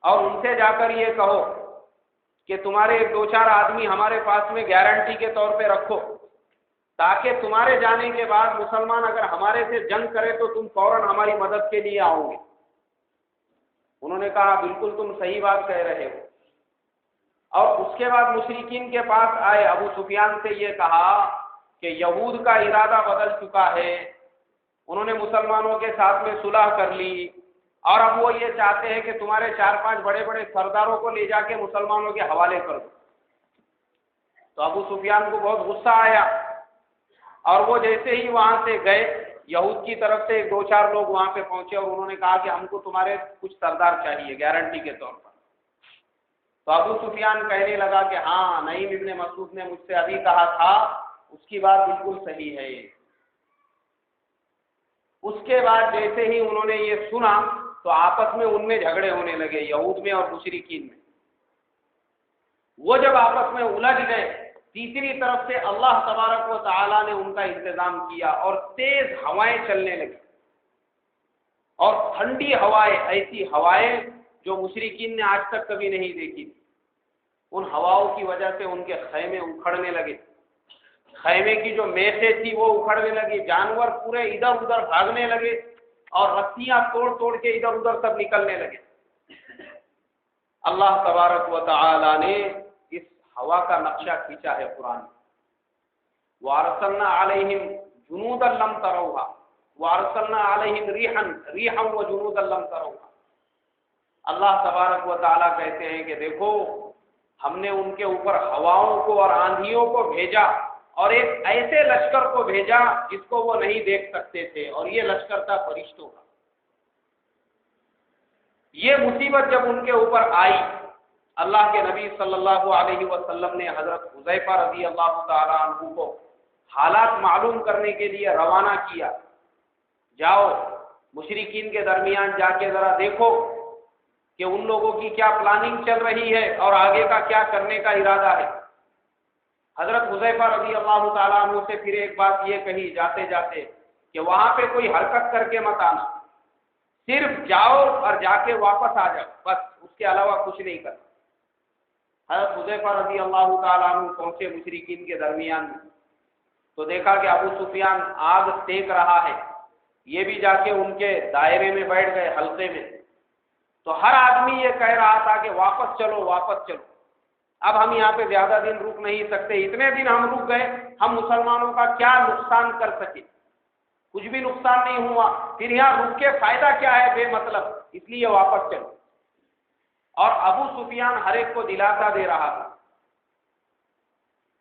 اور ان سے جا کر یہ کہو کہ تمہارے 2-4 آدمی ہمارے پاس میں گارنٹی کے طور پہ رکھو، تاکہ تمہارے جانے کے بعد مسلمان اگر ہمارے سے جنگ کرے تو تم فوراً ہماری مدد کے لیے آؤ گے۔ انہوں نے کہا بالکل تم صحیح بات کہہ رہے ہو۔ اور اس کے بعد مشرکین کے پاس آئے، ابو سفیان سے یہ کہا کہ یہود کا ارادہ بدل چکا ہے، انہوں نے مسلمانوں کے ساتھ میں صلح کر لی اور اب وہ یہ چاہتے ہیں کہ تمہارے 4-5 بڑے بڑے سرداروں کو لے جا کے مسلمانوں کے حوالے کر دو۔ تو ابو سفیان کو بہت غصہ آیا اور وہ جیسے ہی وہاں سے گئے، یہود کی طرف سے 2-4 لوگ وہاں پہ پہنچے اور انہوں نے کہا کہ ہم کو تمہارے کچھ سردار چاہیے گارنٹی کے طور پر۔ تو ابو سفیان کہنے لگا کہ ہاں نعیم ابن مسعود نے مجھ سے ابھی کہا تھا، اس کی بات بالکل صحیح ہے۔ اس کے بعد جیسے ہی انہوں نے یہ سنا تو آپس میں ان میں جھگڑے ہونے لگے، یہود میں اور مشرکین میں۔ وہ جب آپس میں الجھ گئے، تیسری طرف سے اللہ تبارک و تعالی نے ان کا انتظام کیا اور تیز ہوائیں چلنے لگی اور ٹھنڈی ہوائیں، ایسی ہوائیں جو مشرکین نے آج تک کبھی نہیں دیکھی تھی۔ ان ہواؤں کی وجہ سے ان کے خیمے اکھڑنے لگے، خیمے کی جو میخیں تھی وہ اکھڑنے لگی، جانور پورے ادھر ادھر بھاگنے لگے اور رسیاں توڑ توڑ کے ادھر ادھر سب نکلنے لگے۔ اللہ تبارک و تعالی نے اس ہوا کا نقشہ کھینچا ہے قرآن میں۔ وَأَرْسَلْنَا عَلَيْهِمْ جُنُودًا لَمْ تَرَوْهَا وَأَرْسَلْنَا عَلَيْهِمْ رِيحًا وَجُنُودًا لَمْ تَرَوْهَا۔ اللہ تبارک و تعالی کہتے ہیں کہ دیکھو ہم نے ان کے اوپر ہواؤں کو اور آندھیوں کو بھیجا اور ایک ایسے لشکر کو بھیجا جس کو وہ نہیں دیکھ سکتے تھے، اور یہ لشکر تھا فرشتوں کا۔ یہ مصیبت جب ان کے اوپر آئی، اللہ کے نبی صلی اللہ علیہ وسلم نے حضرت حذیفہ رضی اللہ تعالی عنہ کو حالات معلوم کرنے کے لیے روانہ کیا، جاؤ مشرکین کے درمیان جا کے ذرا دیکھو کہ ان لوگوں کی کیا پلاننگ چل رہی ہے اور آگے کا کیا کرنے کا ارادہ ہے۔ حضرت حذیفہ رضی اللہ تعالیٰ عنہ سے پھر ایک بات یہ کہی جاتے جاتے کہ وہاں پہ کوئی حرکت کر کے مت آنا، صرف جاؤ اور جا کے واپس آ جاؤ، بس اس کے علاوہ کچھ نہیں کرنا۔ حضرت حذیفہ رضی اللہ تعالیٰ عنہ پہنچے مشرکین کے درمیان میں تو دیکھا کہ ابو سفیان آگ سینک رہا ہے، یہ بھی جا کے ان کے دائرے میں بیٹھ گئے، حلقے میں۔ تو ہر آدمی یہ کہہ رہا تھا کہ واپس چلو واپس چلو، اب ہم یہاں پہ زیادہ دن رک نہیں سکتے، اتنے دن ہم رک گئے ہم مسلمانوں کا کیا نقصان کر سکے، کچھ بھی نقصان نہیں ہوا، پھر یہاں رک کے فائدہ کیا ہے بے مطلب، اس لیے واپس چلو۔ اور ابو سفیان ہر ایک کو دلاسا دے رہا تھا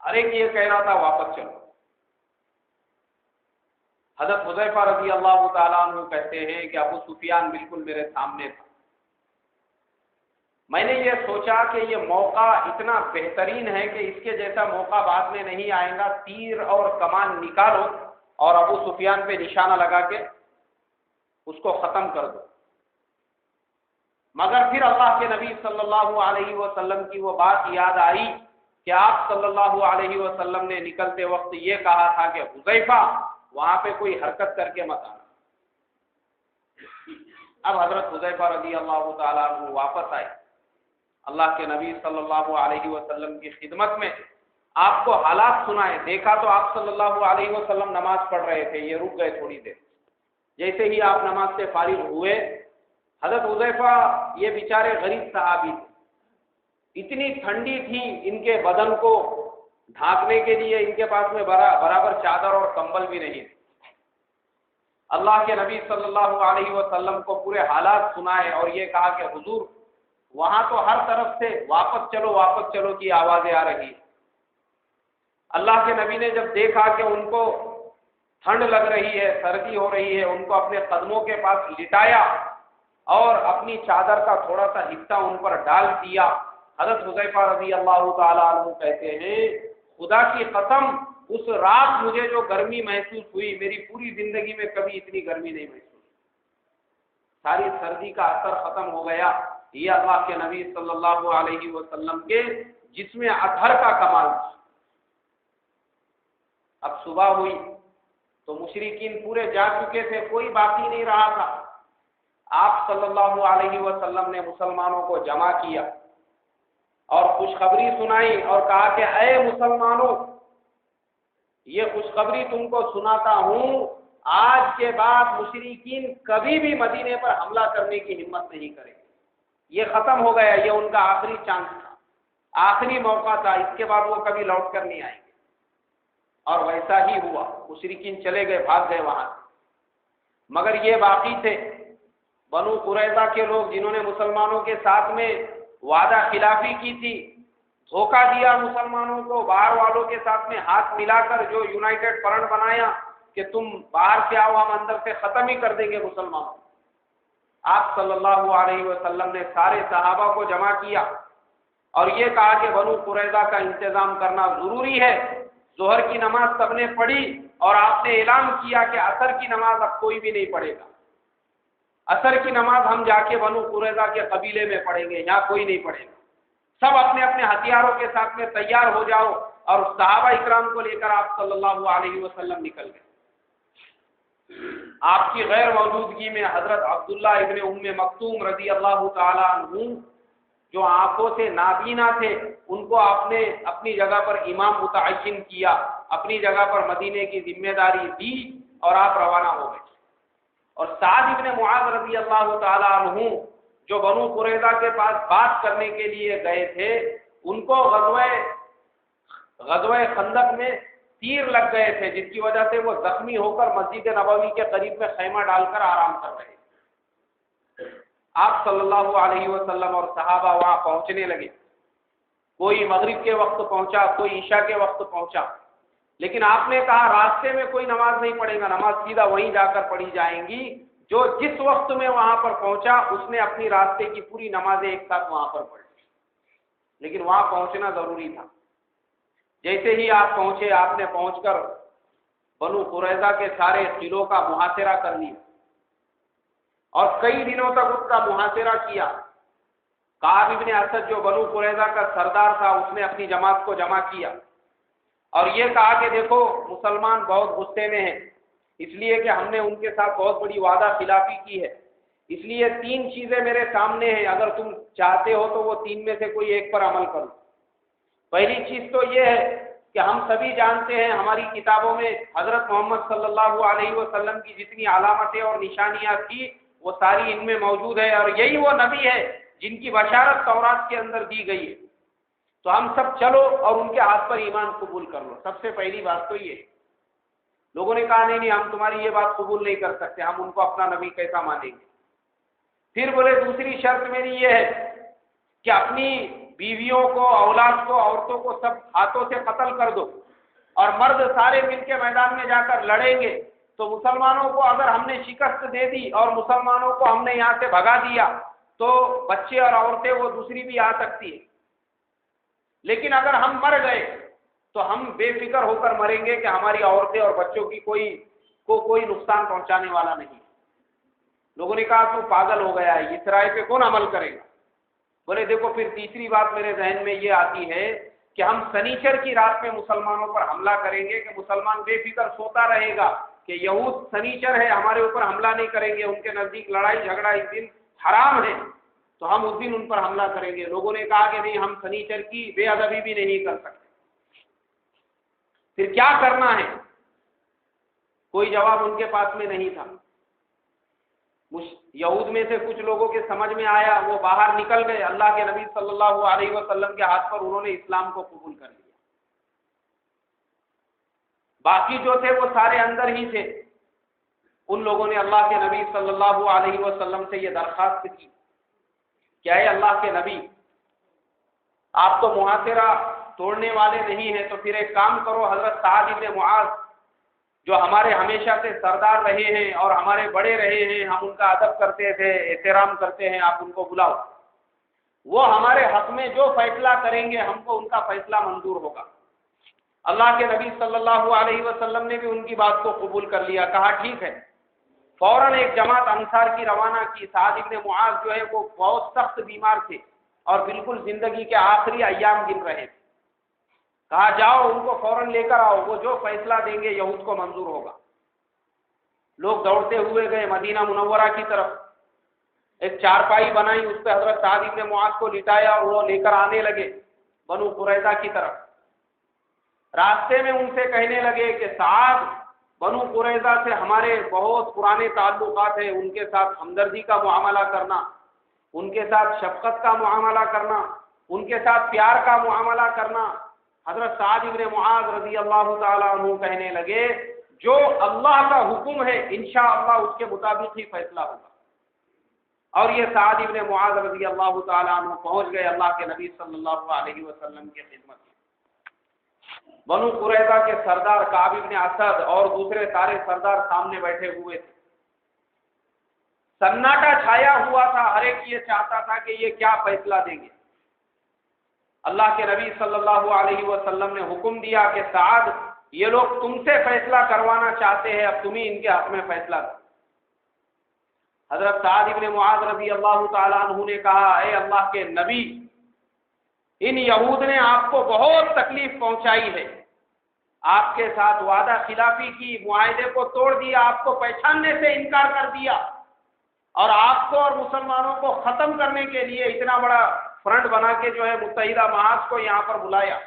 ہر ایک یہ کہہ رہا تھا واپس چلو۔ حضرت حذیفہ رضی اللہ تعالیٰ عنہ کہتے ہیں کہ ابو سفیان بالکل میرے سامنے تھا، میں نے یہ سوچا کہ یہ موقع اتنا بہترین ہے کہ اس کے جیسا موقع بعد میں نہیں آئے گا، تیر اور کمان نکالو اور ابو سفیان پہ نشانہ لگا کے اس کو ختم کر دو۔ مگر پھر اللہ کے نبی صلی اللہ علیہ وسلم کی وہ بات یاد آئی کہ آپ صلی اللہ علیہ وسلم نے نکلتے وقت یہ کہا تھا کہ حذیفہ وہاں پہ کوئی حرکت کر کے مت آنا۔ اب حضرت حذیفہ رضی اللہ تعالیٰ عنہ واپس آئے اللہ کے نبی صلی اللہ علیہ وسلم کی خدمت میں، آپ کو حالات سنائے۔ دیکھا تو آپ صلی اللہ علیہ وسلم نماز پڑھ رہے تھے، یہ رک گئے تھوڑی دیر۔ جیسے ہی آپ نماز سے فارغ ہوئے، حضرت حذیفہ یہ بیچارے غریب صحابی تھے، اتنی ٹھنڈی تھی ان کے بدن کو ڈھانکنے کے لیے ان کے پاس میں برابر چادر اور کمبل بھی نہیں تھے۔ اللہ کے نبی صلی اللہ علیہ وسلم کو پورے حالات سنائے اور یہ کہا کہ حضور وہاں تو ہر طرف سے واپس چلو کی آوازیں آ رہی ہیں۔ اللہ کے نبی نے جب دیکھا کہ ان کو ٹھنڈ لگ رہی ہے، سردی ہو رہی ہے، ان کو اپنے قدموں کے پاس لٹایا اور اپنی چادر کا تھوڑا سا حصہ ان پر ڈال دیا۔ حضرت حذیفہ رضی اللہ تعالیٰ عنہ کہتے ہیں خدا کی قسم اس رات مجھے جو گرمی محسوس ہوئی، میری پوری زندگی میں کبھی اتنی گرمی نہیں محسوس ہوئی۔ ساری سردی کا اثر ختم ہو گیا۔ یہ اللہ کے نبی صلی اللہ علیہ وسلم کے جسم اطہر کا کمال تھا۔ اب صبح ہوئی تو مشرکین پورے جا چکے تھے، کوئی باقی نہیں رہا تھا۔ آپ صلی اللہ علیہ وسلم نے مسلمانوں کو جمع کیا اور خوشخبری سنائی اور کہا کہ اے مسلمانوں، یہ خوشخبری تم کو سناتا ہوں، آج کے بعد مشرکین کبھی بھی مدینے پر حملہ کرنے کی ہمت نہیں کریں گے۔ یہ ختم ہو گیا، یہ ان کا آخری چانس تھا، آخری موقع تھا، اس کے بعد وہ کبھی لوٹ کر نہیں آئیں گے۔ اور ویسا ہی ہوا، مشرکین چلے گئے، بھاگ گئے وہاں سے۔ مگر یہ باقی تھے بنو قریظہ کے لوگ جنہوں نے مسلمانوں کے ساتھ میں وعدہ خلافی کی تھی، دھوکہ دیا مسلمانوں کو، باہر والوں کے ساتھ میں ہاتھ ملا کر جو یونائٹڈ فرنٹ بنایا کہ تم باہر سے آؤ، ہم اندر سے ختم ہی کر دیں گے مسلمانوں۔ آپ صلی اللہ علیہ وسلم نے سارے صحابہ کو جمع کیا اور یہ کہا کہ بنو قریظہ کا انتظام کرنا ضروری ہے۔ ظہر کی نماز سب نے پڑھی اور آپ نے اعلان کیا کہ عصر کی نماز اب کوئی بھی نہیں پڑھے گا، عصر کی نماز ہم جا کے بنو قریظہ کے قبیلے میں پڑھیں گے، یہاں کوئی نہیں پڑھے گا۔ سب اپنے اپنے ہتھیاروں کے ساتھ میں تیار ہو جاؤ، اور صحابہ اکرام کو لے کر آپ صلی اللہ علیہ وسلم نکل گئے۔ آپ کی غیر موجودگی میں حضرت عبداللہ ابن ام مکتوم رضی اللہ تعالی عنہ جو آنکھوں سے نابینا تھے، ان کو آپ نے اپنی جگہ پر امام متعین کیا، اپنی جگہ پر مدینے کی ذمہ داری دی اور آپ روانہ ہو گئے۔ اور سعد ابن معاذ رضی اللہ تعالی عنہ جو بنو قریظہ کے پاس بات کرنے کے لیے گئے تھے، ان کو غزوہ خندق میں تیر لگ گئے تھے، جس کی وجہ سے وہ زخمی ہو کر مسجد نبوی کے قریب میں خیمہ ڈال کر آرام کر رہے تھے۔ آپ صلی اللہ علیہ وسلم اور صحابہ وہاں پہنچنے لگے، کوئی مغرب کے وقت پہنچا، کوئی عشاء کے وقت پہنچا، لیکن آپ نے کہا راستے میں کوئی نماز نہیں پڑھے گا، نماز سیدھا وہیں جا کر پڑھی جائیں گی۔ جو جس وقت میں وہاں پر پہنچا اس نے اپنی راستے کی پوری نمازیں ایک ساتھ وہاں پر پڑھی، لیکن وہاں پہنچنا ضروری تھا۔ جیسے ہی آپ پہنچے، آپ نے پہنچ کر بنو قریظہ کے سارے قلعوں کا محاصرہ کر لیا اور کئی دنوں تک اس کا محاصرہ کیا۔ کعب ابن اسد جو بنو قریظہ کا سردار تھا، اس نے اپنی جماعت کو جمع کیا اور یہ کہا کہ دیکھو مسلمان بہت غصے میں ہیں، اس لیے کہ ہم نے ان کے ساتھ بہت بڑی وعدہ خلافی کی ہے، اس لیے 3 چیزیں میرے سامنے ہیں، اگر تم چاہتے ہو تو وہ 3 میں سے کوئی ایک پر عمل کرو۔ پہلی چیز تو یہ ہے کہ ہم سبھی جانتے ہیں، ہماری کتابوں میں حضرت محمد صلی اللہ علیہ وسلم کی جتنی علامتیں اور نشانیاں تھیں وہ ساری ان میں موجود ہے، اور یہی وہ نبی ہے جن کی بشارت تورات کے اندر دی گئی ہے۔ تو ہم سب چلو اور ان کے ہاتھ پر ایمان قبول کر لو۔ سب سے پہلی بات تو یہ ہے۔ لوگوں نے کہا نہیں ہم تمہاری یہ بات قبول نہیں کر سکتے، ہم ان کو اپنا نبی کیسا مانیں گے؟ پھر بولے دوسری شرط میری یہ ہے کہ اپنی بیویوں کو، اولاد کو، عورتوں کو سب ہاتھوں سے قتل کر دو، اور مرد سارے مل کے میدان میں جا کر لڑیں گے، تو مسلمانوں کو اگر ہم نے شکست دے دی اور مسلمانوں کو ہم نے یہاں سے بھگا دیا تو بچے اور عورتیں وہ دوسری بھی آ سکتی ہے۔ لیکن اگر ہم مر گئے تو ہم بے فکر ہو کر مریں گے کہ ہماری عورتیں اور بچوں کی کوئی نقصان پہنچانے والا نہیں۔ لوگوں نے کہا تو پاگل ہو گیا ہے، اس رائے پہ کون عمل کرے گا؟ بولے دیکھو پھر تیسری بات میرے ذہن میں یہ آتی ہے کہ ہم سنیچر کی رات میں مسلمانوں پر حملہ کریں گے کہ مسلمان بے فکر سوتا رہے گا کہ یہود سنیچر ہے، ہمارے اوپر حملہ نہیں کریں گے، ان کے نزدیک لڑائی جھگڑا اس دن حرام ہے، تو ہم اس دن ان پر حملہ کریں گے۔ لوگوں نے کہا کہ نہیں، ہم سنیچر کی بے ادبی بھی نہیں کر سکتے۔ پھر کیا کرنا ہے؟ کوئی جواب ان کے پاس میں نہیں تھا۔ یہود میں سے کچھ لوگوں کے سمجھ میں آیا، وہ باہر نکل گئے، اللہ کے نبی صلی اللہ علیہ وسلم کے ہاتھ پر انہوں نے اسلام کو قبول کر لیا۔ باقی جو تھے وہ سارے اندر ہی تھے۔ ان لوگوں نے اللہ کے نبی صلی اللہ علیہ وسلم سے یہ درخواست کی کہ اے اللہ کے نبی، آپ تو محاصرہ توڑنے والے نہیں ہیں، تو پھر ایک کام کرو، حضرت سعد بن معاذ جو ہمارے ہمیشہ سے سردار رہے ہیں اور ہمارے بڑے رہے ہیں، ہم ان کا ادب کرتے تھے، احترام کرتے ہیں، آپ ان کو بلاؤ، وہ ہمارے حق میں جو فیصلہ کریں گے ہم کو ان کا فیصلہ منظور ہوگا۔ اللہ کے نبی صلی اللہ علیہ وسلم نے بھی ان کی بات کو قبول کر لیا، کہا ٹھیک ہے۔ فوراً ایک جماعت انصار کی روانہ کی۔ سعد بن معاذ جو ہے وہ بہت سخت بیمار تھے اور بالکل زندگی کے آخری ایام گن رہے تھے۔ کہا جاؤ ان کو فوراً لے کر آؤ، وہ جو فیصلہ دیں گے یہود کو منظور ہوگا۔ لوگ دوڑتے ہوئے گئے مدینہ منورہ کی طرف، ایک چارپائی بنائی، اس پہ حضرت سعد بن معاذ کو لٹایا اور وہ لے کر آنے لگے بنو قریظہ کی طرف۔ راستے میں ان سے کہنے لگے کہ سعد، بنو قریظہ سے ہمارے بہت پرانے تعلقات ہیں، ان کے ساتھ ہمدردی کا معاملہ کرنا، ان کے ساتھ شفقت کا معاملہ کرنا، ان کے ساتھ پیار کا معاملہ کرنا۔ حضرت سعد بن معاذ رضی اللہ تعالیٰ عنہ کہنے لگے جو اللہ کا حکم ہے انشاءاللہ اس کے مطابق ہی فیصلہ ہوگا۔ اور یہ سعد بن معاذ رضی اللہ تعالیٰ عنہ پہنچ گئے اللہ کے نبی صلی اللہ علیہ وسلم کی خدمت میں۔ بنو قریظہ کے سردار کعب بن اسد اور دوسرے سارے سردار سامنے بیٹھے ہوئے تھے۔ سناٹا چھایا ہوا تھا، ہر ایک یہ چاہتا تھا کہ یہ کیا فیصلہ دیں گے۔ اللہ کے نبی صلی اللہ علیہ وسلم نے حکم دیا کہ سعد، یہ لوگ تم سے فیصلہ کروانا چاہتے ہیں، اب تم ہی ان کے حق میں فیصلہ کرو۔ حضرت سعد بن معاذ رضی اللہ تعالیٰ عنہ نے کہا اے اللہ کے نبی، ان یہود نے آپ کو بہت تکلیف پہنچائی ہے، آپ کے ساتھ وعدہ خلافی کی، معاہدے کو توڑ دیا، آپ کو پہچاننے سے انکار کر دیا، اور آپ کو اور مسلمانوں کو ختم کرنے کے لیے اتنا بڑا فرنٹ بنا کے جو ہے متحدہ محاذ کو یہاں پر بلایا۔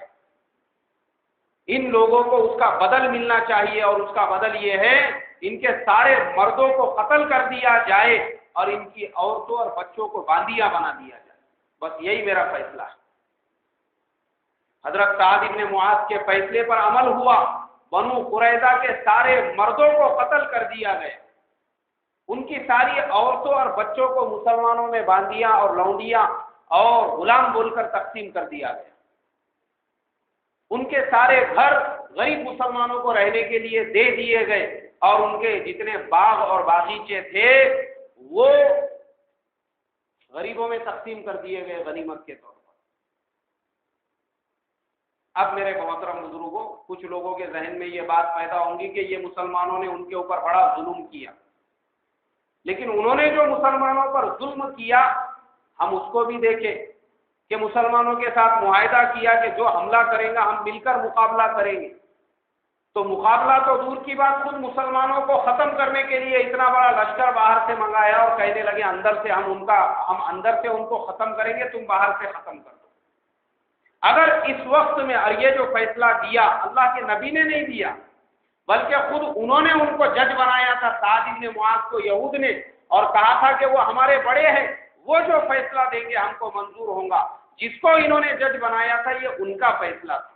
ان لوگوں کو اس کا بدل ملنا چاہیے، اور اس کا بدل یہ ہے ان کے سارے مردوں کو قتل کر دیا جائے اور ان کی عورتوں اور بچوں کو باندیا بنا دیا جائے، بس یہی میرا فیصلہ ہے۔ حضرت سعد بن معاذ کے فیصلے پر عمل ہوا، بنو قریظہ کے سارے مردوں کو قتل کر دیا گیا، ان کی ساری عورتوں اور بچوں کو مسلمانوں میں باندیاں اور لونڈیاں اور غلام بول کر تقسیم کر دیا گیا۔ ان کے سارے گھر غریب مسلمانوں کو رہنے کے لیے دے دیے گئے، اور ان کے جتنے باغ اور باغیچے تھے وہ غریبوں میں تقسیم کر دیے گئے غنیمت کے طور پر۔ اب میرے محترم بزرگوں، کچھ لوگوں کے ذہن میں یہ بات پیدا ہوگی کہ یہ مسلمانوں نے ان کے اوپر بڑا ظلم کیا، لیکن انہوں نے جو مسلمانوں پر ظلم کیا ہم اس کو بھی دیکھیں کہ مسلمانوں کے ساتھ معاہدہ کیا کہ جو حملہ کریں گا ہم مل کر مقابلہ کریں گے، تو مقابلہ تو دور کی بات، خود مسلمانوں کو ختم کرنے کے لیے اتنا بڑا لشکر باہر سے منگایا اور کہنے لگے اندر سے ہم اندر سے ان کو ختم کریں گے، تم باہر سے ختم کر دو۔ اگر اس وقت میں اور یہ جو فیصلہ دیا اللہ کے نبی نے نہیں دیا، بلکہ خود انہوں نے ان کو جج بنایا تھا سعد بن معاذ کو یہود نے، اور کہا تھا کہ وہ ہمارے بڑے ہیں، وہ جو فیصلہ دیں گے ہم کو منظور ہوگا، جس کو انہوں نے جج بنایا تھا یہ ان کا فیصلہ تھا۔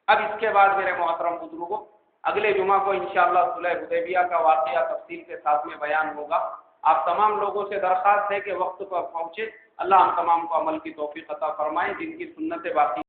اب اس کے بعد میرے محترم بزرگوں، اگلے جمعہ کو انشاءاللہ صلح حدیبیہ کا واقعہ تفصیل کے ساتھ میں بیان ہوگا۔ آپ تمام لوگوں سے درخواست ہے کہ وقت پر پہنچے. اللہ ہم تمام کو عمل کی توفیق عطا فرمائے. جن کی سنت باقی